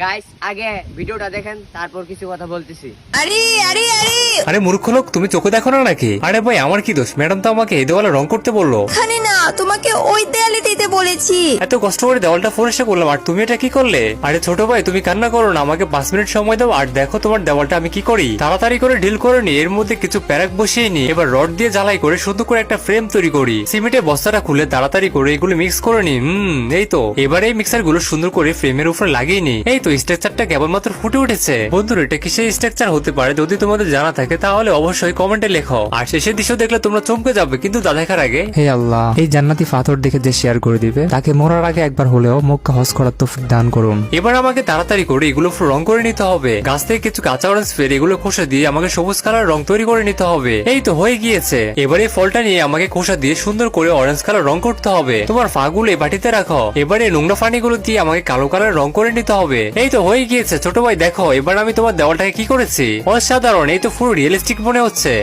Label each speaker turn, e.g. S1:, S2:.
S1: Guys আগে ভিডিওটা দেখেন তারপর কিছু কথা বলতেছি।
S2: আরে মূর্খ লোক, তুমি চোখে দেখো না নাকি? আরে ভাই আমার কি দোষ? ম্যাডাম তো আমাকে এই দেওয়ালে রং করতে বললো।
S3: এখানে না, তোমাকে ওই দেয়ালে দিতে বলেছি।
S2: এত কষ্ট করে দেওয়ালটা পরিষ্কার করলাম আর তুমি এটা কি করলে? আরে ছোট ভাই তুমি কান্না করো না, আমাকে 5 মিনিট সময় দাও আর দেখো তোমার দেওয়ালটা আমি কি করি। তাড়াতাড়ি করে ঢিল করে নি, এর মধ্যে কিছু প্যারাক বসিয়ে নি, এবার রড দিয়ে জ্বালাই করে সুন্দর করে একটা ফ্রেম তৈরি করি। সিমেন্টের বস্তাটা খুলে তাড়াতাড়ি করে এগুলো মিক্স করে নি। এই তো এবার এই মিক্সার গুলো সুন্দর করে ফ্রেমের উপর লাগিয়ে নি। এই তো স্ট্রাকচারটা কেবলমাত্র ফুটে উঠেছে। বন্ধুরা এটা কি সেই স্ট্রাকচার হতে পারে? যদি তোমাদের জানা থাকে তাহলে অবশ্যই কমেন্টে লেখো। আর শেষের দৃশ্য দেখলে তোমরা চমকে যাবে, কিন্তু তা দেখার আগে
S4: হে আল্লাহ, এই জান্নাতি পাথর দেখে যে শেয়ার করে দিবে তাকে মরার আগে একবার হলেও মক্কা হজ করার তৌফিক দান করুন।
S2: এবার আমাকে তাড়াতাড়ি করে এগুলো রং করে নিতে হবে। গাছ থেকে কিছু কাঁচা অরেঞ্জ ফের এগুলো খোসা দিয়ে আমাকে সবুজ কালার রং তৈরি করে নিতে হবে। এই তো হয়ে গিয়েছে। এবারে ফলটা নিয়ে আমাকে খোসা দিয়ে সুন্দর করে অরেঞ্জ কালার রং করতে হবে। তোমার ফাগুলো এই বাটিতে রাখো। এবারে নোংরা পানিগুলো দিয়ে আমাকে কালো কালার রং করে নিতে হবে। এই তো হয়ে গিয়েছে। ছোট ভাই দেখো এবার আমি তোমার দেওয়ালটাকে কি করেছি, অসাধারণ। এই তো পুরো রিয়েলিস্টিক মনে হচ্ছে।